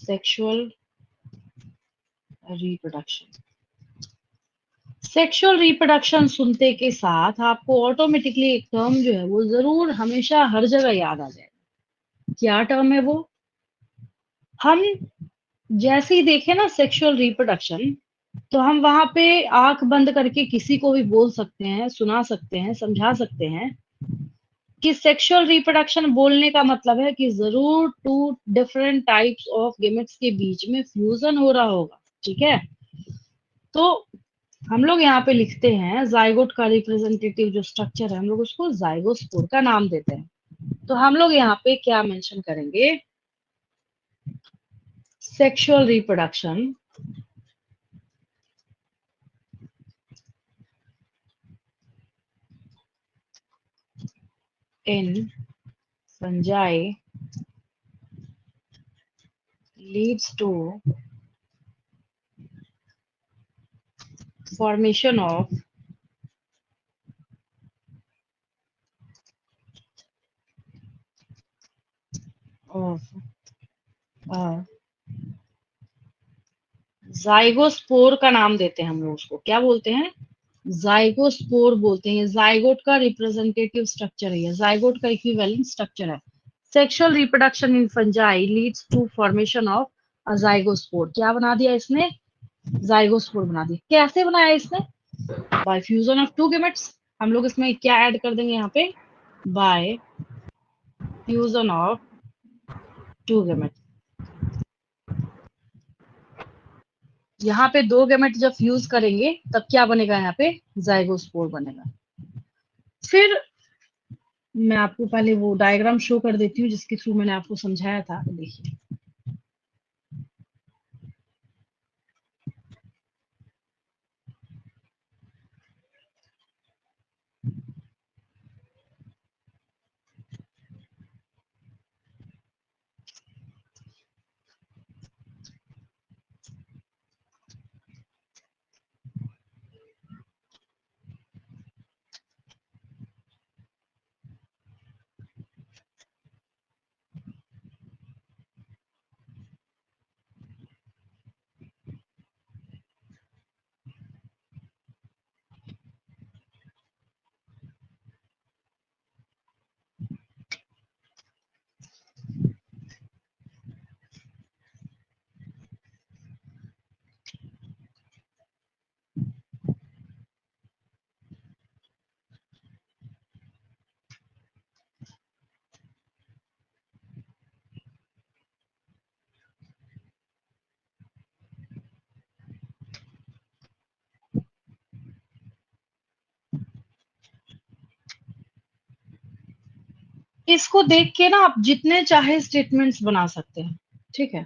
Sexual reproduction. Sexual reproduction सुनते के साथ आपको ऑटोमेटिकली एक टर्म जो है वो जरूर हमेशा हर जगह याद आ जाएगा। क्या टर्म है वो? हम जैसे ही देखें ना सेक्सुअल रिप्रोडक्शन, तो हम वहां पे आंख बंद करके किसी को भी बोल सकते हैं, सुना सकते हैं, समझा सकते हैं कि सेक्सुअल रिप्रोडक्शन बोलने का मतलब है कि जरूर two different types of gametes के बीच में फ्यूजन हो रहा होगा। ठीक है, तो हम लोग यहाँ पे लिखते हैं जाइगोट का रिप्रेजेंटेटिव जो स्ट्रक्चर है हम लोग उसको जाइगोस्पोर का नाम देते हैं। तो हम लोग यहाँ पे क्या मेंशन करेंगे? Sexual reproduction in fungi leads to formation of zygospore का नाम देते हैं हम लोग उसको। क्या बोलते हैं? जाइगोस्पोर बोलते हैं। जाइगोट का रिप्रेजेंटेटिव स्ट्रक्चर है, जाइगोट का इक्विवेलेंट स्ट्रक्चर है। Sexual reproduction in fungi leads to formation of a zygospore. क्या बना दिया इसने? जाइगोस्पोर बना दिया। कैसे बनाया इसने? By fusion of two gametes. हम लोग इसमें क्या ऐड कर देंगे यहाँ पे? By fusion of two gametes. यहाँ पे दो गेमेट जब फ्यूज करेंगे तब क्या बनेगा? यहाँ पे जाइगोस्पोर बनेगा। फिर मैं आपको पहले वो डायग्राम शो कर देती हूँ जिसके थ्रू मैंने आपको समझाया था। देखिए, इसको देख के ना आप जितने चाहे स्टेटमेंट्स बना सकते हैं। ठीक है,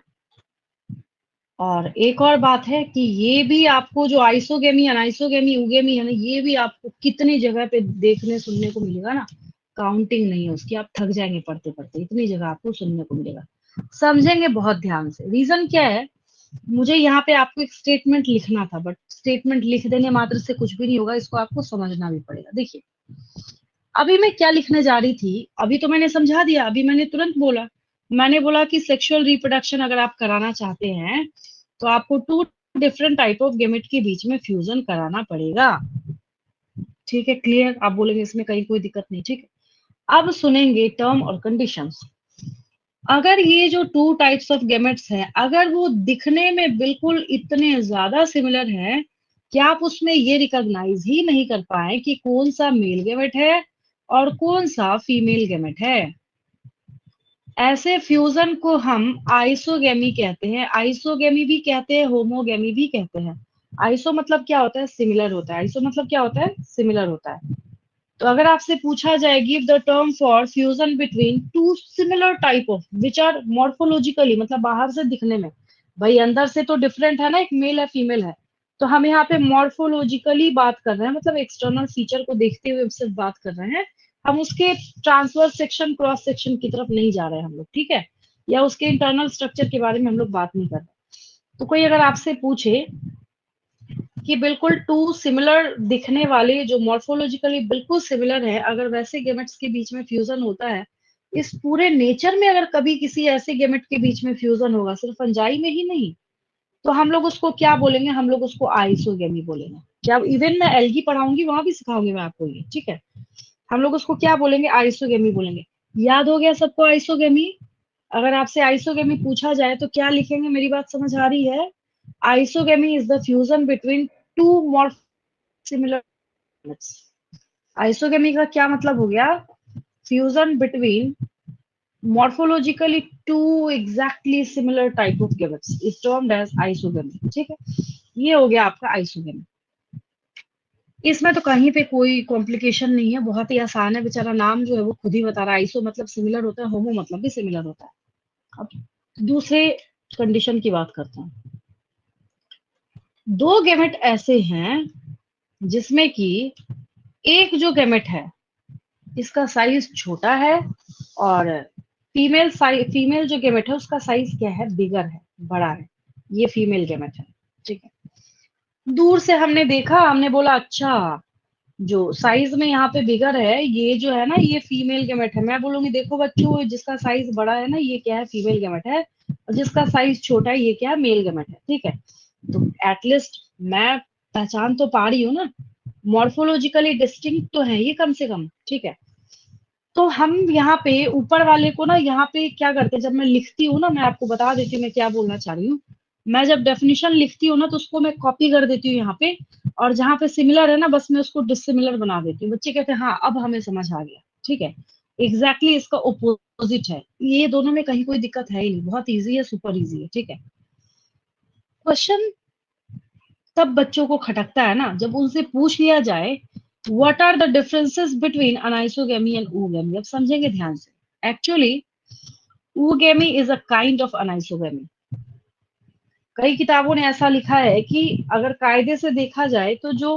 और एक और बात है कि ये भी आपको जो आइसोगेमी अनाइसोगेमी यूगेमी है ना, ये भी आपको कितनी जगह पे देखने सुनने को मिलेगा ना, काउंटिंग नहीं है उसकी। आप थक जाएंगे पढ़ते पढ़ते, इतनी जगह आपको सुनने को मिलेगा। समझेंगे बहुत ध्यान से। रीजन क्या है? मुझे यहाँ पे आपको एक स्टेटमेंट लिखना था, बट स्टेटमेंट लिख देने मात्र से कुछ भी नहीं होगा, इसको आपको समझना भी पड़ेगा। देखिए, अभी मैं क्या लिखने जा रही थी, अभी तो मैंने समझा दिया, अभी मैंने तुरंत बोला। मैंने बोला कि सेक्सुअल रिप्रोडक्शन अगर आप कराना चाहते हैं तो आपको two different type of gamete के बीच में फ्यूजन कराना पड़ेगा। ठीक है, क्लियर? आप बोलेंगे इसमें कहीं कोई दिक्कत नहीं। ठीक है, अब सुनेंगे टर्म और कंडीशंस। अगर ये जो टू टाइप्स ऑफ गेमेट्स हैं, अगर वो दिखने में बिल्कुल इतने ज्यादा सिमिलर हैं कि आप उसमें ये रिकॉग्नाइज ही नहीं कर पाए कि कौन सा मेल गेमेट है और कौन सा फीमेल गेमेट है, ऐसे फ्यूजन को हम आइसोगेमी कहते हैं। आइसोगेमी भी कहते हैं, होमोगेमी भी कहते हैं। आइसो मतलब क्या होता है? सिमिलर होता है। आइसो मतलब क्या होता है? सिमिलर होता है। तो अगर आपसे पूछा जाए give the term for fusion between two similar type of which are morphologically, मतलब बाहर से दिखने में, भाई अंदर से तो डिफरेंट है ना, एक मेल है फीमेल है, तो हम यहाँ पे मॉर्फोलॉजिकली बात कर रहे हैं, मतलब एक्सटर्नल फीचर को देखते हुए सिर्फ बात कर रहे हैं। हम उसके ट्रांसवर्स सेक्शन क्रॉस सेक्शन की तरफ नहीं जा रहे हैं हम लोग। ठीक है, या उसके इंटरनल स्ट्रक्चर के बारे में हम लोग बात नहीं कर रहे। तो कोई अगर आपसे पूछे कि बिल्कुल टू सिमिलर दिखने वाले जो मॉर्फोलॉजिकली बिल्कुल सिमिलर है, अगर वैसे गेमेट्स के बीच में फ्यूजन होता है इस पूरे नेचर में अगर कभी किसी ऐसे गेमेट के बीच में फ्यूजन होगा, सिर्फ फंजाई में ही नहीं, तो हम लोग उसको क्या बोलेंगे? हम लोग उसको आइसोगेमी बोलेंगे। क्या इवन मैं एल्गी पढ़ाऊंगी वहां भी सिखाऊंगी मैं आपको ये, ठीक है? हम लोग उसको क्या बोलेंगे? आइसोगेमी बोलेंगे। याद हो गया सबको आइसोगेमी? अगर आपसे आइसोगेमी पूछा जाए तो क्या लिखेंगे? मेरी बात समझ आ रही है? Isogamy is the fusion between to more similar. Isogamy का क्या मतलब हो गया? Fusion between morphologically two exactly similar type of gametes is termed as isogamy, ठीक है? ये हो गया आपका आइसोगेमी। इसमें तो कहीं पे कोई कॉम्प्लिकेशन नहीं है, बहुत ही आसान है। बेचारा नाम जो है वो खुद ही बता रहा है, आइसो मतलब सिमिलर होता है, होमो मतलब भी सिमिलर होता है। अब दूसरे कंडीशन की बात करते हैं। दो गेमेट ऐसे हैं जिसमें कि एक जो गेमेट है इसका साइज छोटा है, और फीमेल जो गेमेट है उसका साइज क्या है? बिगर है, बड़ा है। ये फीमेल गेमेट है, ठीक है? दूर से हमने देखा, हमने बोला अच्छा, जो साइज में यहाँ पे बिगर है ये जो है ना ये फीमेल गेमेट है। मैं बोलूंगी देखो बच्चों, जिसका साइज बड़ा है ना ये क्या है? फीमेल गेमेट है। और जिसका साइज छोटा है ये क्या है? मेल गेमेट है, ठीक है? तो एटलीस्ट मैं पहचान तो पा रही हूँ ना, मॉर्फोलॉजिकली डिस्टिंक्ट तो है ये कम से कम, ठीक है? तो हम यहाँ पे ऊपर वाले को ना, यहाँ पे क्या करते हैं, जब मैं लिखती हूँ ना, मैं आपको बता देती हूँ मैं क्या बोलना चाह रही हूँ। मैं जब डेफिनेशन लिखती हूँ ना तो उसको मैं कॉपी कर देती हूँ यहाँ पे, और जहाँ पे सिमिलर है ना बस मैं उसको डिसिमिलर बना देती हूँ। बच्चे कहते हैं हाँ अब हमें समझ आ गया, ठीक है? एग्जैक्टली इसका ओपोजिट है। ये दोनों में कहीं कोई दिक्कत है ही नहीं, बहुत ईजी है, सुपर ईजी है, ठीक है? क्वेश्चन तब बच्चों को खटकता है ना जब उनसे पूछ लिया जाए what are the differences between anisogamy and oogammy। अब समझेंगे ध्यान से। Actually oogammy is a kind of anisogamy. कई किताबों ने ऐसा लिखा है कि अगर कायदे से देखा जाए तो जो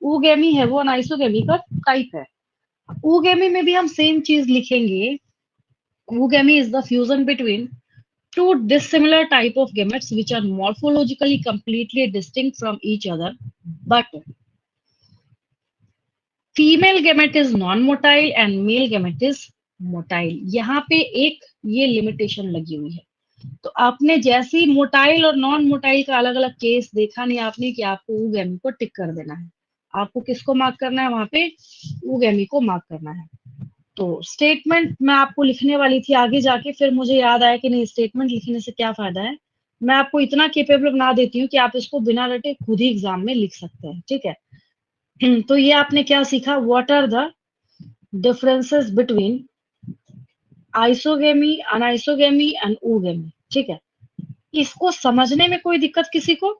oogammy है वो अनाइसोगेमी का टाइप है। oogammy में भी हम सेम चीज लिखेंगे। oogammy is the fusion between two dissimilar type of gametes which are morphologically completely distinct from each other, but female gamete is non motile and male gamete is motile. यहाँ पे एक ये limitation लगी हुई है। तो आपने जैसे ही मोटाइल और नॉन मोटाइल का अलग अलग केस देखा नहीं आपने कि आपको oogammy को टिक कर देना है। आपको किसको मार्क करना है? वहां पे oogammy को मार्क करना है। तो स्टेटमेंट मैं आपको लिखने वाली थी आगे जाके, फिर मुझे याद आया कि नहीं, स्टेटमेंट लिखने से क्या फायदा है। मैं आपको इतना केपेबल बना देती हूँ कि आप इसको बिना रटे खुद ही एग्जाम में लिख सकते हैं, ठीक है? तो ये आपने क्या सीखा? What are the differences between isogamy, anisogamy and oogammy, ठीक है? इसको समझने में कोई दिक्कत किसी को?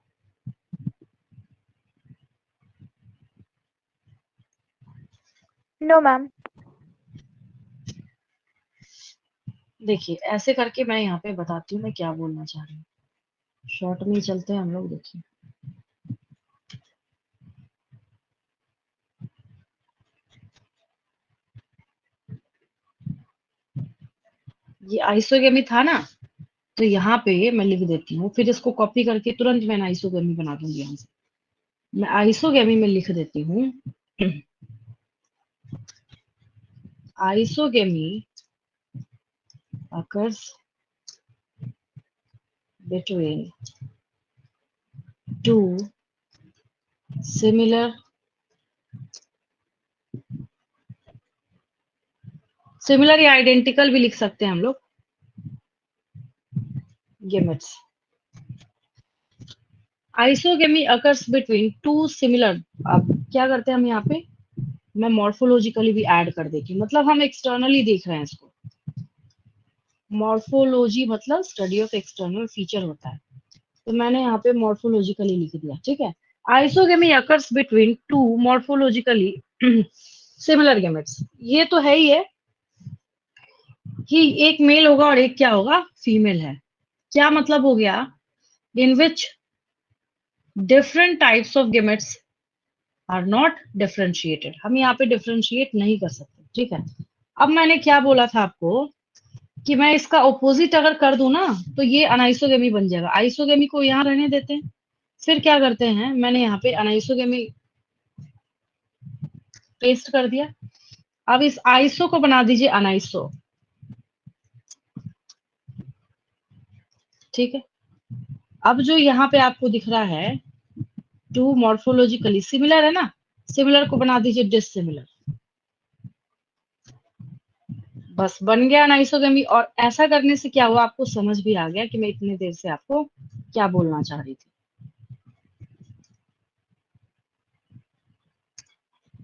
No ma'am. देखिए ऐसे करके मैं यहाँ पे बताती हूँ मैं क्या बोलना चाह रही हूँ। शॉर्ट में ही चलते हैं हम लोग। देखिए ये आइसोगेमी था ना, तो यहाँ पे मैं लिख देती हूँ, फिर इसको कॉपी करके तुरंत मैं आइसोगेमी बना दूंगी। यहाँ से मैं आइसोगेमी में लिख देती हूँ isogamy occurs between two similar similar या आइडेंटिकल भी लिख सकते हैं हम लोग gametes. Isogamy occurs between two similar. अब क्या करते हैं हम यहाँ पे, मैं मॉर्फोलॉजिकली भी ऐड कर देती हूँ, मतलब हम एक्सटर्नली देख रहे हैं इसको। मॉर्फोलॉजी मतलब स्टडी ऑफ एक्सटर्नल फीचर होता है, तो मैंने यहाँ पे मॉर्फोलॉजिकली लिख दिया, ठीक है? Isogamy occurs between two morphologically similar gametes. ये तो है ही है कि एक मेल होगा और एक क्या होगा? फीमेल है। क्या मतलब हो गया? In which different types of gametes are not differentiated. हम यहाँ पे डिफरेंशिएट नहीं कर सकते, ठीक है? अब मैंने क्या बोला था आपको कि मैं इसका ऑपोजिट अगर कर दूं ना तो ये अनाइसोगेमी बन जाएगा। आइसोगेमी को यहाँ रहने देते हैं, फिर क्या करते हैं, मैंने यहाँ पे अनाइसोगेमी पेस्ट कर दिया। अब इस आइसो को बना दीजिए अनाइसो। ठीक है। अब जो यहाँ पे आपको दिख रहा है टू मॉर्फोलॉजिकली सिमिलर है ना, सिमिलर को बना दीजिए डिसिमिलर, बस बन गया अनाइसोगेमी। और ऐसा करने से क्या हुआ, आपको समझ भी आ गया कि मैं इतनी देर से आपको क्या बोलना चाह रही थी।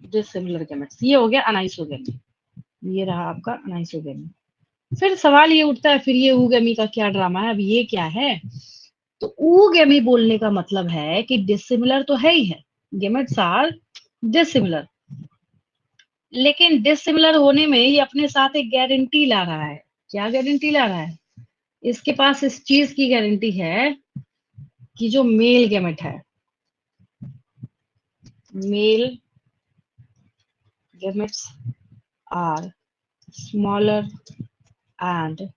डिसिमिलर गेमेट्स, ये हो गया अनाइसोगेमी, ये रहा आपका अनाइसोगेमी। फिर सवाल ये उठता है, फिर ये ऊगेमी का क्या ड्रामा है, अब ये क्या है। तो ऊगेमी बोलने का मतलब है कि डिसिमिलर तो है ही है, गेमेट्स आर डिसिमिलर, लेकिन डिसिमिलर होने में ये अपने साथ एक गारंटी ला रहा है। क्या गारंटी ला रहा है, इसके पास इस चीज की गारंटी है कि जो मेल गेमेट है, male gametes are smaller and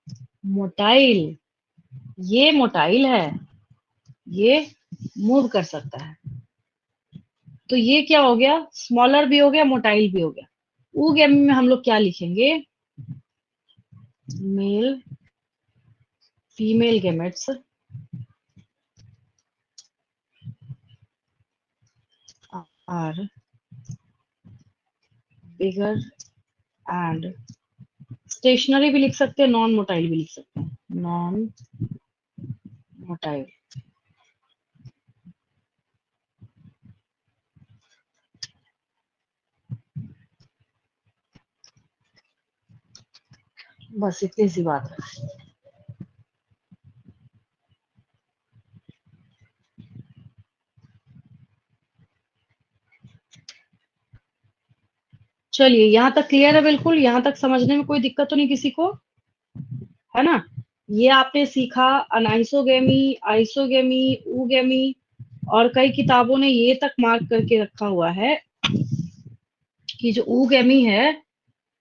motile, ये मोटाइल है, ये मूव कर सकता है। तो ये क्या हो गया, स्मॉलर भी हो गया, मोटाइल भी हो गया। ऊ गेम में हम लोग क्या लिखेंगे, male female gametes are bigger and stationary भी लिख सकते हैं, नॉन मोटाइल भी लिख सकते हैं, नॉन मोटाइल। बस इतनी सी बात है। चलिए यहाँ तक क्लियर है, बिल्कुल यहाँ तक समझने में कोई दिक्कत तो नहीं किसी को, है ना। ये आपने सीखा अनाइसोगेमी, आइसोगेमी, ऊगेमी, और कई किताबों ने ये तक मार्क करके रखा हुआ है कि जो ऊगेमी है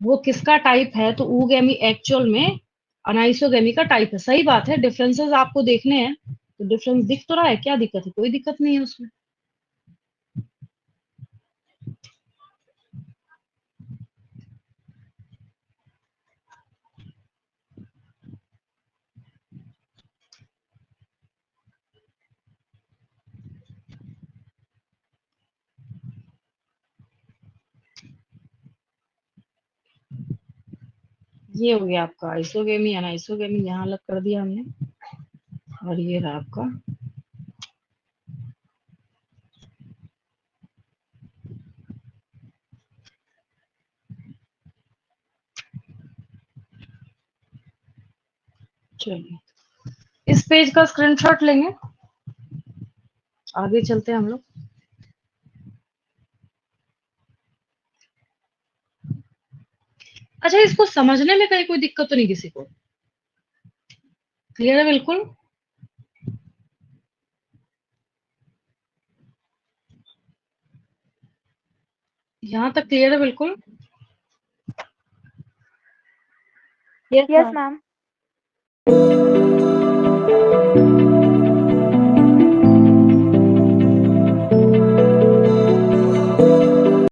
वो किसका टाइप है। तो ऊगेमी एक्चुअल में अनाइसोगेमी का टाइप है। सही बात है, डिफरेंसेस आपको देखने हैं तो डिफरेंस दिख तो रहा है, क्या दिक्कत है, कोई दिक्कत नहीं है उसमें। ये हो गया आपका आइसोगेमी अनाइसोगेमी, यहाँ अलग कर दिया हमने, और ये रहा आपका। चलिए इस पेज का स्क्रीनशॉट लेंगे, आगे चलते हैं हम लोग। अच्छा, इसको समझने में कहीं कोई दिक्कत तो नहीं किसी को, क्लियर है बिल्कुल। यहाँ तक क्लियर है बिल्कुल। Yes, ma'am.